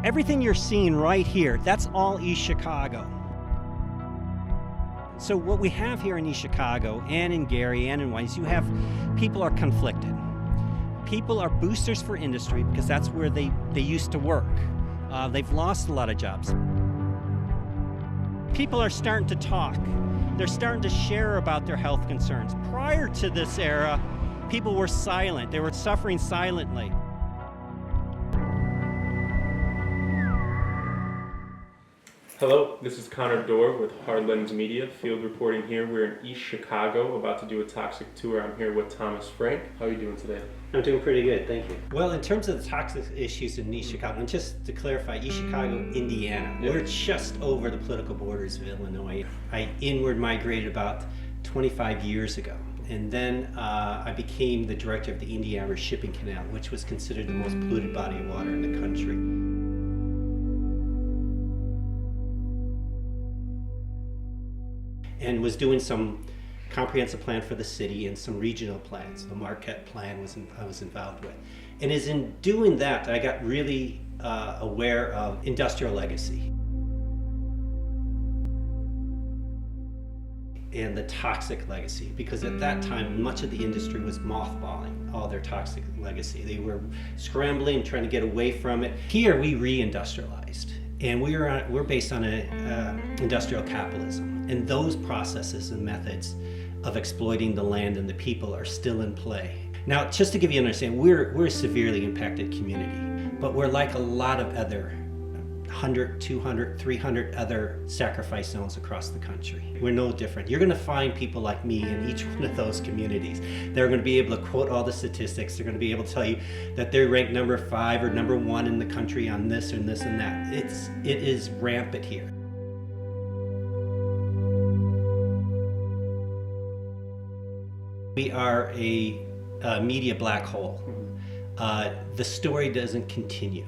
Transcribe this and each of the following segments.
Everything you're seeing right here, that's all East Chicago. So what we have here in East Chicago and in Gary and in White, you have people are conflicted. People are boosters for industry because that's where they used to work. They've lost a lot of jobs. People are starting to talk. They're starting to share about their health concerns. Prior to this era, people were silent. They were suffering silently. Hello, this is Connor Dorr with Hard Lens Media, field reporting here. We're in East Chicago, about to do a toxic tour. I'm here with Thomas Frank. How are you doing today? I'm doing pretty good, thank you. Well, in terms of the toxic issues in East Chicago, and just to clarify, East Chicago, Indiana, we're just over the political borders of Illinois. I inward migrated about 25 years ago. And then I became the director of the Indiana Shipping Canal, which was considered the most polluted body of water in the country. And was doing some comprehensive plan for the city and some regional plans. The Marktown plan I was involved with. And is in doing that, I got really aware of industrial legacy and the toxic legacy, because at that time, much of the industry was mothballing all their toxic legacy. They were scrambling, trying to get away from it. Here, we re-industrialized. And we're based on industrial capitalism, and those processes and methods of exploiting the land and the people are still in play. Now, just to give you an understanding, we're a severely impacted community, but we're like a lot of other 100, 200, 300 other sacrifice zones across the country. We're no different. You're going to find people like me in each one of those communities. They're going to be able to quote all the statistics. They're going to be able to tell you that they're ranked number 5 or number 1 in the country on this and this and that. It is rampant here. We are a media black hole. The story doesn't continue.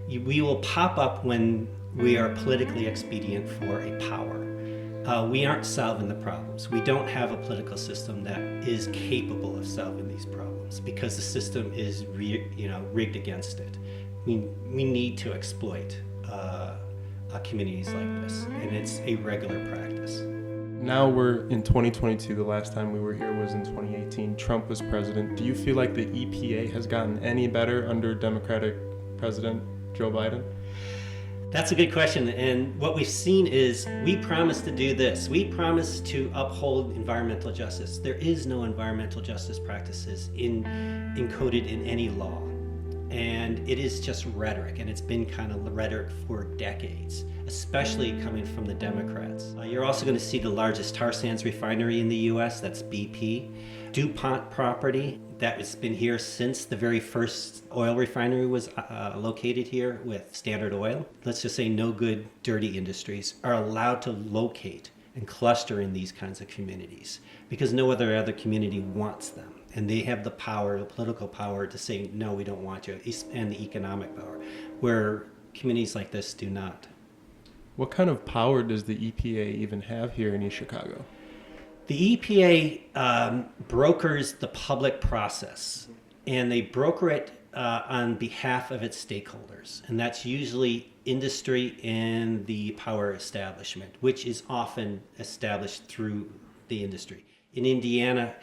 We will pop up when we are politically expedient for a power. We aren't solving the problems. We don't have a political system that is capable of solving these problems because the system is rigged against it. We need to exploit communities like this, and it's a regular practice. Now we're in 2022. The last time we were here was in 2018. Trump was president. Do you feel like the EPA has gotten any better under Democratic President Joe Biden? That's a good question, and what we've seen is we promised to do this. We promised to uphold environmental justice. There is no environmental justice practices encoded in any law, and it is just rhetoric, and it's been kind of rhetoric for decades, especially coming from the Democrats. You're also going to see the largest tar sands refinery in the U.S., that's BP. DuPont property, that has been here since the very first oil refinery was located here with Standard Oil. Let's just say no good, dirty industries are allowed to locate and cluster in these kinds of communities because no other community wants them. And they have the power, the political power to say, no, we don't want you, and the economic power, where communities like this do not. What kind of power does the EPA even have here in East Chicago? The EPA brokers the public process, and they broker it on behalf of its stakeholders, and that's usually industry and the power establishment, which is often established through the industry. In Indiana,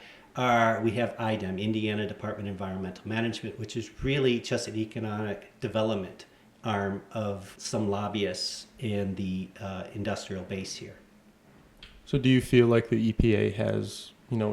we have IDEM, Indiana Department of Environmental Management, which is really just an economic development arm of some lobbyists and the industrial base here. So do you feel like the EPA has,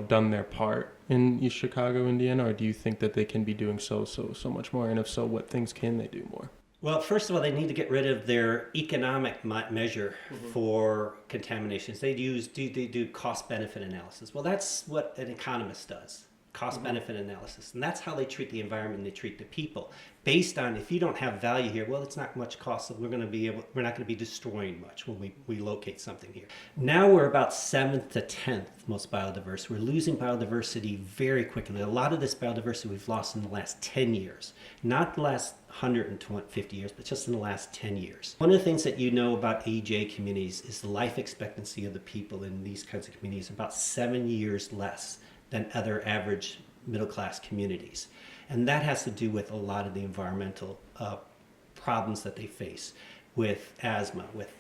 done their part in East Chicago, Indiana, or do you think that they can be doing so much more? And if so, what things can they do more? Well, first of all, they need to get rid of their economic measure for contaminations. They do cost-benefit analysis. Well, that's what an economist does, cost-benefit analysis. And that's how they treat the environment and they treat the people. Based on, if you don't have value here, well, it's not much cost, so we're not going to be destroying much when we locate something here. Now we're about 7th to 10th most biodiverse. We're losing biodiversity very quickly. A lot of this biodiversity we've lost in the last 10 years. Not the last 150 years, but just in the last 10 years. One of the things that you know about AJ communities is the life expectancy of the people in these kinds of communities, about 7 years less than other average middle-class communities. And that has to do with a lot of the environmental problems that they face with asthma, with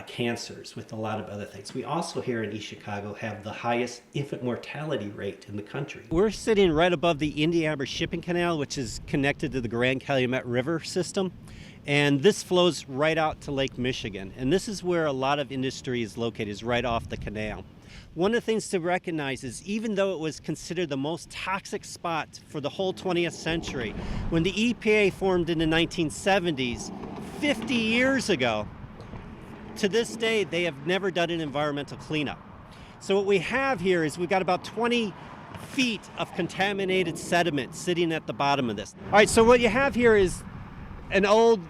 cancers, with a lot of other things. We also here in East Chicago have the highest infant mortality rate in the country. We're sitting right above the Indiana Shipping Canal, which is connected to the Grand Calumet River system. And this flows right out to Lake Michigan. And this is where a lot of industry is located, is right off the canal. One of the things to recognize is even though it was considered the most toxic spot for the whole 20th century, when the EPA formed in the 1970s, 50 years ago, to this day, they have never done an environmental cleanup. So what we have here is we've got about 20 feet of contaminated sediment sitting at the bottom of this. All right, so what you have here is an old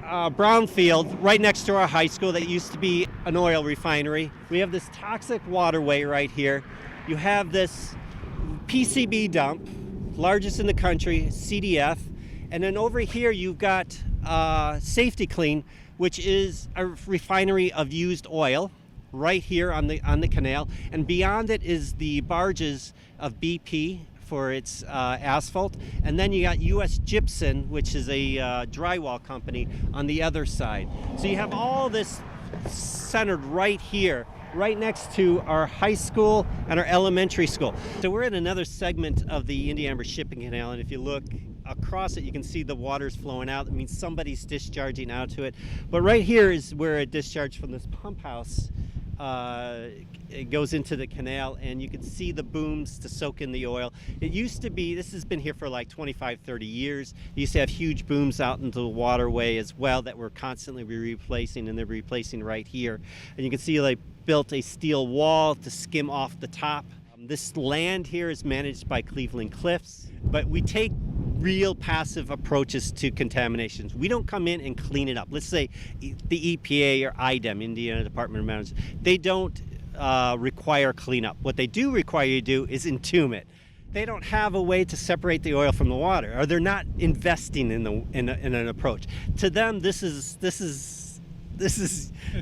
brownfield right next to our high school that used to be an oil refinery. We have this toxic waterway right here. You have this PCB dump, largest in the country, CDF. And then over here you've got Safety Clean, which is a refinery of used oil right here on the canal. And beyond it is the barges of BP for its asphalt. And then you got U.S. Gypsum, which is a drywall company on the other side. So you have all this centered right here, right next to our high school and our elementary school. So we're in another segment of the Indiana Shipping Canal, and if you look across it, you can see the water's flowing out. It means somebody's discharging out to it. But right here is where a discharge from this pump house it goes into the canal, and you can see the booms to soak in the oil. It used to be, this has been here for like 25, 30 years. You used to have huge booms out into the waterway as well that we're constantly replacing, and they're replacing right here. And you can see they built a steel wall to skim off the top. This land here is managed by Cleveland Cliffs, but we take real passive approaches to contaminations. We don't come in and clean it up. Let's say the EPA or IDEM, Indiana Department of Management, they don't require cleanup. What they do require you to do is entomb it. They don't have a way to separate the oil from the water, or they're not investing in an approach. To them, this is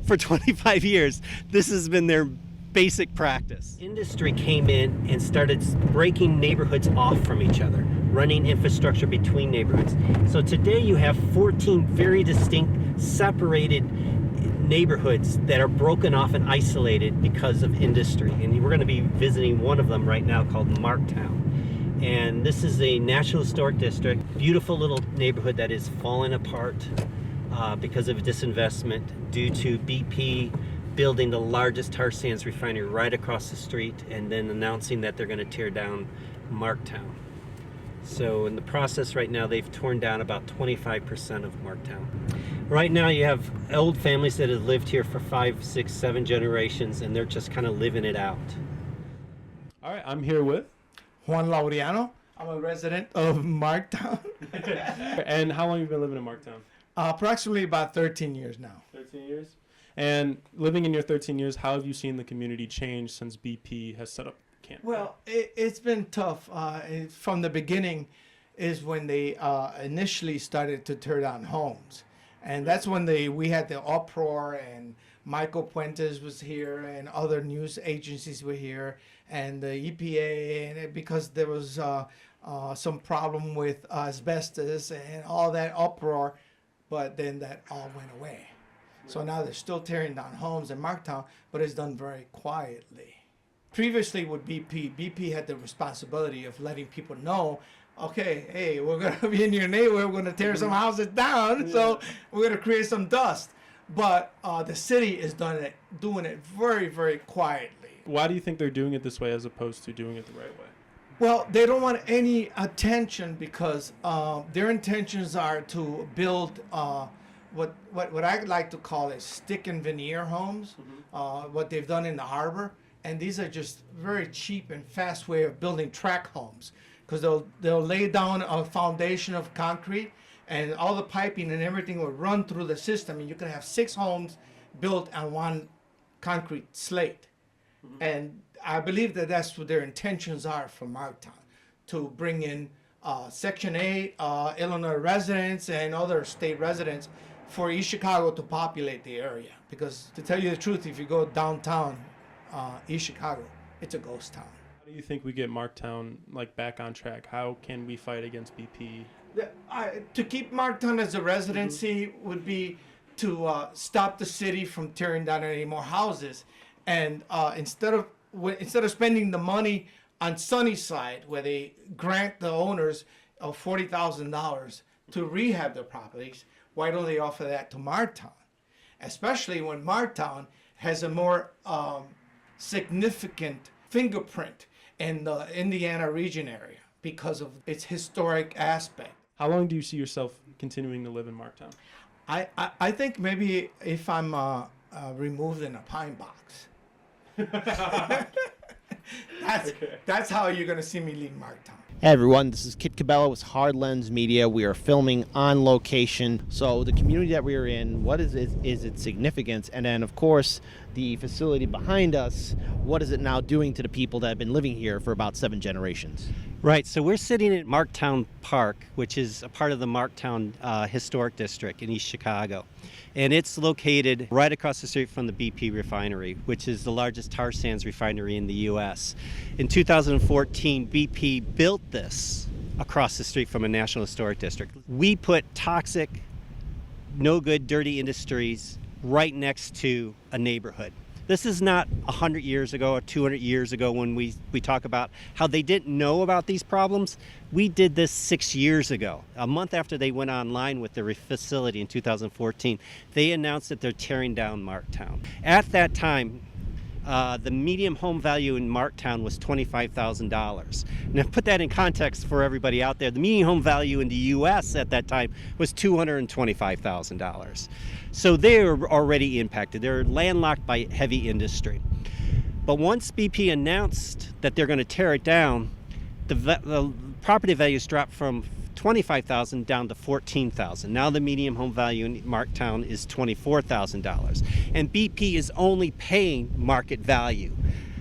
for 25 years, this has been their basic practice. Industry came in and started breaking neighborhoods off from each other, running infrastructure between neighborhoods. So today you have 14 very distinct, separated neighborhoods that are broken off and isolated because of industry. And we're going to be visiting one of them right now called Marktown. And this is a National Historic District, beautiful little neighborhood that is falling apart because of disinvestment due to BP building the largest tar sands refinery right across the street and then announcing that they're going to tear down Marktown. So in the process right now, they've torn down about 25% of Marktown. Right now you have old families that have lived here for 5, 6, 7 generations, and they're just kind of living it out. All right, I'm here with Juan Laureano. I'm a resident of Marktown. And how long have you been living in Marktown? Approximately about 13 years now. 13 years. And living in your 13 years, how have you seen the community change since BP has set up camp? Well, it's been tough. From the beginning is when they initially started to tear down homes. And that's when we had the uproar, and Michael Puentes was here, and other news agencies were here, and the EPA, and because there was some problem with asbestos and all that uproar, but then that all went away. So now they're still tearing down homes in Marktown, but it's done very quietly. Previously with BP had the responsibility of letting people know, okay, hey, we're going to be in your neighborhood, we're going to tear some houses down, so we're going to create some dust. But the city is doing it very, very quietly. Why do you think they're doing it this way as opposed to doing it the right way? Well, they don't want any attention because their intentions are to build what I like to call is stick and veneer homes, what they've done in the harbor. And these are just very cheap and fast way of building tract homes, because they'll lay down a foundation of concrete, and all the piping and everything will run through the system, and you can have 6 homes built on one concrete slate. And I believe that that's what their intentions are for Marktown, to bring in Section 8 Illinois residents and other state residents for East Chicago to populate the area. Because to tell you the truth, if you go downtown East Chicago, it's a ghost town. How do you think we get Marktown back on track? How can we fight against BP? To keep Marktown as a residency would be to stop the city from tearing down any more houses, and instead of spending the money on Sunnyside, where they grant the owners of $40,000 to rehab their properties, why don't they offer that to Marktown? Especially when Marktown has a more significant fingerprint in the Indiana region area because of its historic aspect. How long do you see yourself continuing to live in Marktown? I think maybe if I'm removed in a pine box. That's how you're going to see me leave Marktown. Hey everyone, this is Kit Cabela with Hard Lens Media. We are filming on location. So the community that we are in, what is its significance? And then of course, the facility behind us, what is it now doing to the people that have been living here for about 7 generations? Right, so we're sitting at Marktown Park, which is a part of the Marktown Historic District in East Chicago. And it's located right across the street from the BP refinery, which is the largest tar sands refinery in the U.S. In 2014, BP built this across the street from a National Historic District. We put toxic, no good, dirty industries right next to a neighborhood. This is not 100 years ago or 200 years ago when we talk about how they didn't know about these problems. We did this 6 years ago. A month after they went online with their now in 2014, they announced that they're tearing down Marktown. At that time, the median home value in Marktown was $25,000. Now, put that in context for everybody out there. The median home value in the U.S. at that time was $225,000. So they're already impacted. They're landlocked by heavy industry. But once BP announced that they're going to tear it down, the property values dropped from $25,000 down to $14,000. Now the median home value in Marktown is $24,000. And BP is only paying market value.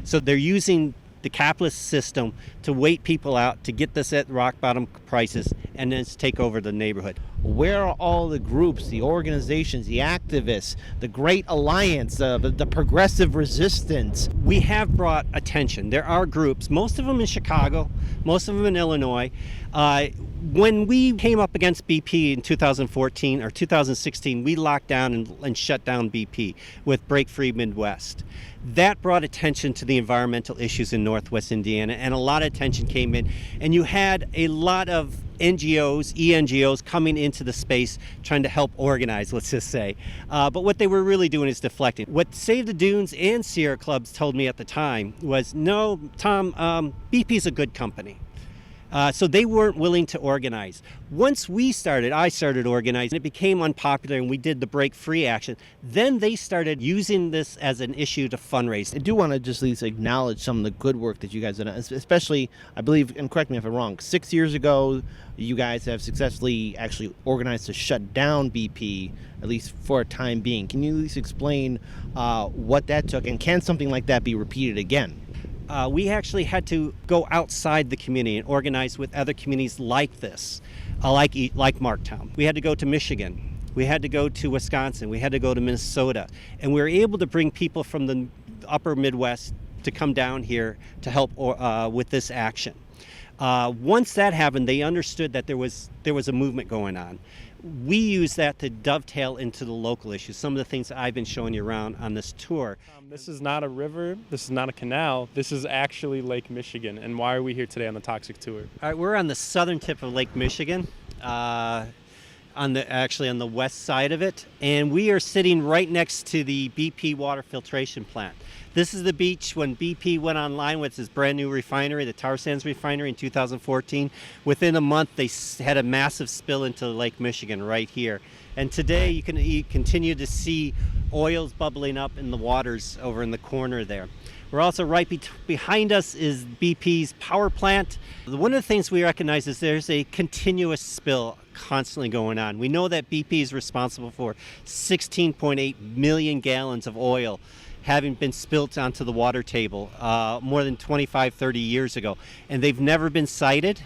So they're using the capitalist system to wait people out, to get this at rock bottom prices, and then take over the neighborhood. Where are all the groups, the organizations, the activists, the Great Alliance, the progressive resistance? We have brought attention. There are groups, most of them in Chicago, most of them in Illinois. When we came up against BP in 2014 or 2016, we locked down and shut down BP with Break Free Midwest. That brought attention to the environmental issues in Northwest Indiana, and a lot of attention came in. And you had a lot of NGOs, ENGOs coming into the space trying to help organize, let's just say. But what they were really doing is deflecting. What Save the Dunes and Sierra Clubs told me at the time was, no, Tom, BP's a good company. So they weren't willing to organize. Once I started organizing, it became unpopular and we did the Break Free action. Then they started using this as an issue to fundraise. I do want to just at least acknowledge some of the good work that you guys have done, especially, I believe, and correct me if I'm wrong, 6 years ago, you guys have successfully actually organized to shut down BP, at least for a time being. Can you at least explain what that took, and can something like that be repeated again? We actually had to go outside the community and organize with other communities like this, like Marktown. We had to go to Michigan. We had to go to Wisconsin. We had to go to Minnesota. And we were able to bring people from the upper Midwest to come down here to help with this action. Once that happened, they understood that there was a movement going on. We use that to dovetail into the local issues, some of the things that I've been showing you around on this tour. This is not a river, this is not a canal, this is actually Lake Michigan. And why are we here today on the Toxic Tour? All right, we're on the southern tip of Lake Michigan, on the west side of it, and we are sitting right next to the BP water filtration plant. This is the beach when BP went online with this brand new refinery, the tar sands refinery in 2014. Within a month, they had a massive spill into Lake Michigan right here. And today you continue to see oils bubbling up in the waters over in the corner there. We're also right behind us is BP's power plant. One of the things we recognize is there's a continuous spill constantly going on. We know that BP is responsible for 16.8 million gallons of oil having been spilt onto the water table more than 25, 30 years ago. And they've never been cited,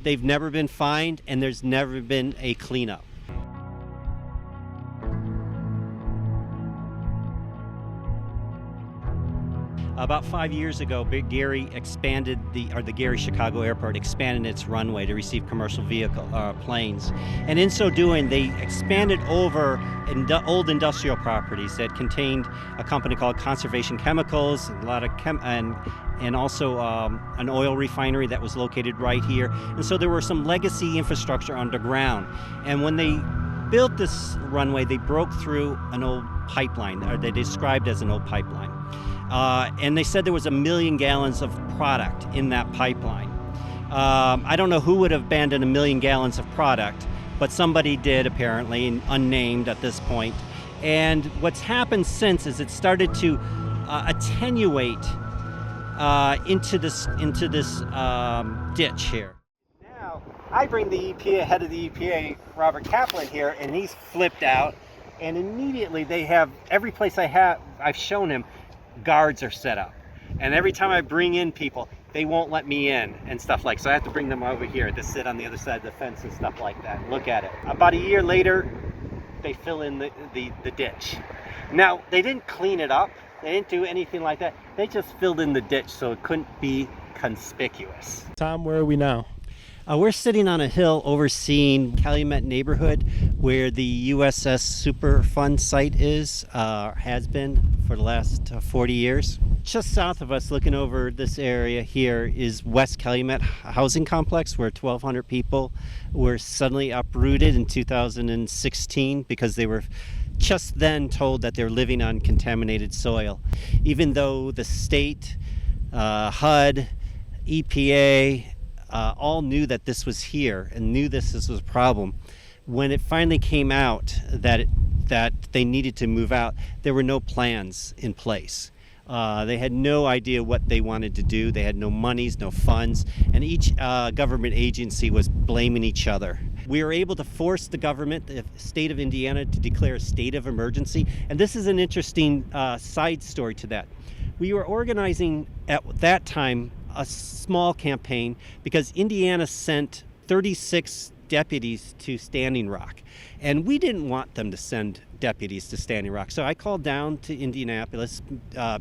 they've never been fined, and there's never been a cleanup. About 5 years ago, Big Gary expanded the Gary Chicago Airport expanded its runway to receive commercial vehicle planes, and in so doing, they expanded over old industrial properties that contained a company called Conservation Chemicals, a lot of and also an oil refinery that was located right here. And so there were some legacy infrastructure underground. And when they built this runway, they broke through an old pipeline, or they described as an old pipeline. And they said there was 1 million gallons of product in that pipeline. I don't know who would have abandoned 1 million gallons of product, but somebody did apparently, unnamed at this point. And what's happened since is it started to attenuate into this ditch here. Now I bring the EPA, head of the EPA, Robert Kaplan here, and he's flipped out. And immediately they have every place I've shown him, guards are set up. And every time I bring in people, they won't let me in and stuff like. So I have to bring them over here to sit on the other side of the fence and stuff like that. And look at it. About a year later, they fill in the ditch. Now they didn't clean it up. They didn't do anything like that. They just filled in the ditch so it couldn't be conspicuous. Tom, where are we now? We're sitting on a hill overseeing Calumet neighborhood where the USS Superfund site has been for the last 40 years. Just south of us, looking over this area here, is West Calumet housing complex where 1,200 people were suddenly uprooted in 2016 because they were just then told that they're living on contaminated soil. Even though the state, HUD, EPA, all knew that this was here and knew this was a problem, when it finally came out that they needed to move out, there were no plans in place. They had no idea what they wanted to do. They had no monies, no funds, and each government agency was blaming each other. We were able to force the government, the state of Indiana, to declare a state of emergency. And this is an interesting side story to that. We were organizing at that time a small campaign because Indiana sent 36 deputies to Standing Rock. And we didn't want them to send deputies to Standing Rock. So I called down to Indianapolis,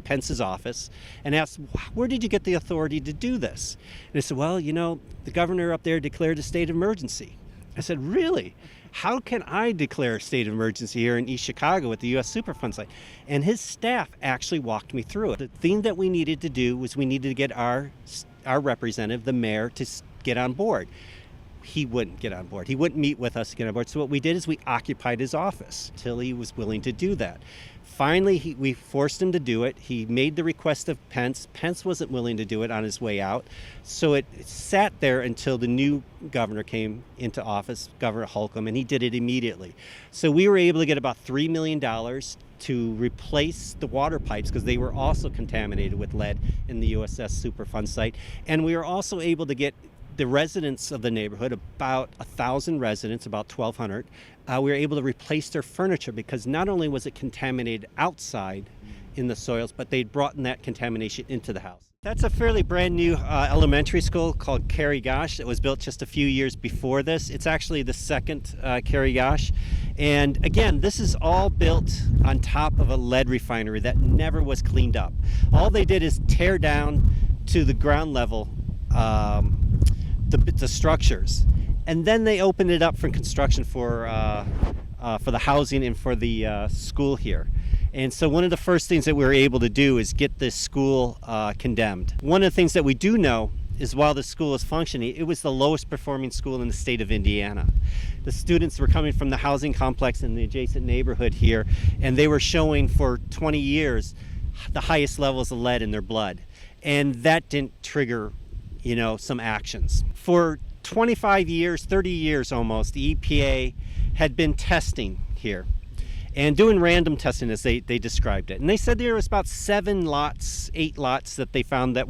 Pence's office, and asked, where did you get the authority to do this? And they said, well, the governor up there declared a state of emergency. I said, really? How can I declare a state of emergency here in East Chicago at the U.S. Superfund site? And his staff actually walked me through it. The thing that we needed to do was we needed to get our representative, the mayor, to get on board. He wouldn't get on board. He wouldn't meet with us to get on board. So what we did is we occupied his office till he was willing to do that. Finally, we forced him to do it. He made the request of Pence. Pence wasn't willing to do it on his way out. So it sat there until the new governor came into office, Governor Holcomb, and he did it immediately. So we were able to get about $3 million to replace the water pipes because they were also contaminated with lead in the USS Superfund site. And we were also able to get the residents of the neighborhood, about 1,000 residents, about 1,200, we were able to replace their furniture because not only was it contaminated outside in the soils, but they'd brought in that contamination into the house. That's a fairly brand new elementary school called Carrie Gosh that was built just a few years before this. It's actually the second Carrie Gosh. And again, this is all built on top of a lead refinery that never was cleaned up. All they did is tear down to the ground level the structures, and then they opened it up for construction for the housing and for the school here. And so one of the first things that we were able to do is get this school condemned. One of the things that we do know is while the school is functioning, it was the lowest performing school in the state of Indiana. The students were coming from the housing complex in the adjacent neighborhood here, and they were showing for 20 years the highest levels of lead in their blood. And that didn't trigger some actions. For 25 years, 30 years almost, the EPA had been testing here and doing random testing as they described it. And they said there was about 8 lots that they found that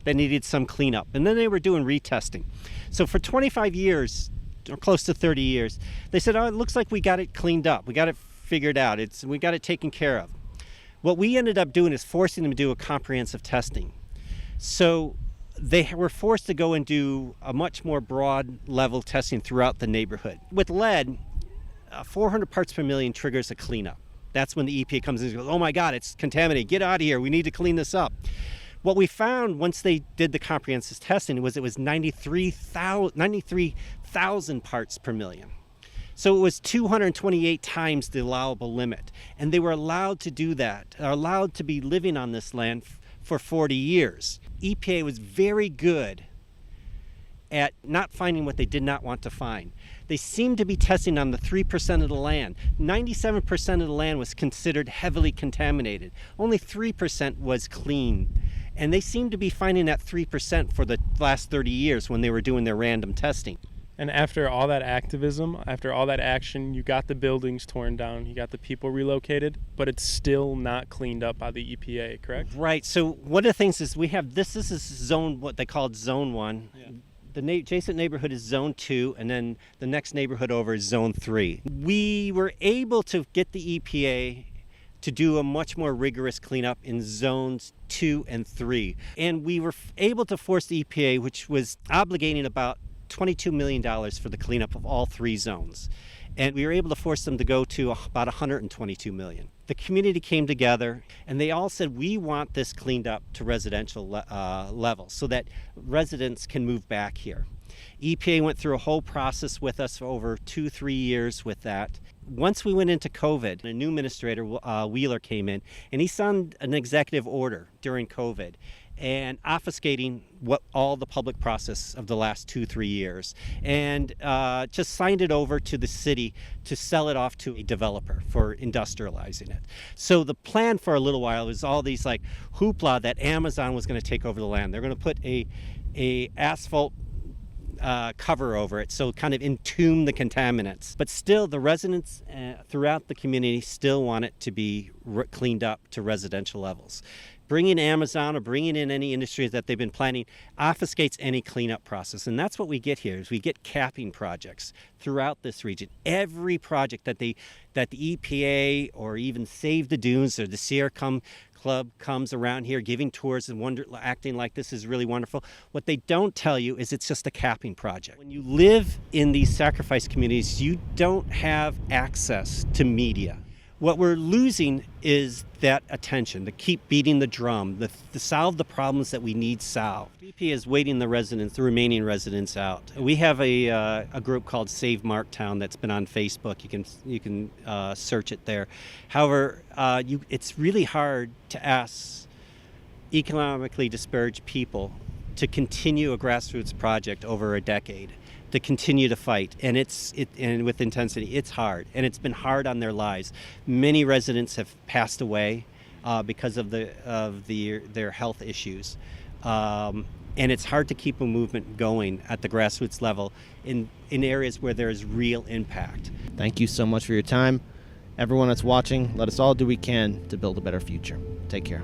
needed some cleanup. And then they were doing retesting. So for 25 years, or close to 30 years, they said, it looks like we got it cleaned up. We got it figured out. We got it taken care of. What we ended up doing is forcing them to do a comprehensive testing. So they were forced to go and do a much more broad level testing throughout the neighborhood. With lead, 400 parts per million triggers a cleanup. That's when the EPA comes in and goes, oh my God, it's contaminated. Get out of here. We need to clean this up. What we found once they did the comprehensive testing was it was 93,000 parts per million. So it was 228 times the allowable limit. And they were allowed to do that, allowed to be living on this land for 40 years. EPA was very good at not finding what they did not want to find. They seemed to be testing on the 3% of the land. 97% of the land was considered heavily contaminated. Only 3% was clean. And they seemed to be finding that 3% for the last 30 years when they were doing their random testing. And after all that activism, after all that action, you got the buildings torn down, you got the people relocated, but it's still not cleaned up by the EPA, correct? Right. So one of the things is we have this is zone, what they called zone 1. Yeah. The adjacent neighborhood is zone 2, and then the next neighborhood over is zone 3. We were able to get the EPA to do a much more rigorous cleanup in zones 2 and 3. And we were able to force the EPA, which was obligating about $22 million for the cleanup of all 3 zones. And we were able to force them to go to about $122 million. The community came together and they all said, we want this cleaned up to residential levels so that residents can move back here. EPA went through a whole process with us for over 2-3 years with that. Once we went into COVID, a new administrator, Wheeler, came in and he signed an executive order during COVID and obfuscating what all the public process of the last 2-3 years, and just signed it over to the city to sell it off to a developer for industrializing it. So the plan for a little while was all these like hoopla that Amazon was going to take over the land. They're going to put a asphalt cover over it, so kind of entomb the contaminants. But still, the residents throughout the community still want it to be cleaned up to residential levels. Bringing Amazon or bringing in any industries that they've been planning obfuscates any cleanup process. And that's what we get here, is we get capping projects throughout this region. Every project that the EPA or even Save the Dunes or the Sierra Club comes around here giving tours and acting like this is really wonderful. What they don't tell you is it's just a capping project. When you live in these sacrifice communities, you don't have access to media. What we're losing is that attention, to keep beating the drum, to solve the problems that we need solved. BP is waiting the remaining residents out. We have a group called Save Marktown that's been on Facebook. You can search it there. However, it's really hard to ask economically disparaged people to continue a grassroots project over a decade, to continue to fight, and and with intensity. It's hard, and it's been hard on their lives. Many residents have passed away because of their health issues, and it's hard to keep a movement going at the grassroots level in areas where there is real impact. Thank you so much for your time. Everyone that's watching, let us all do what we can to build a better future. Take care.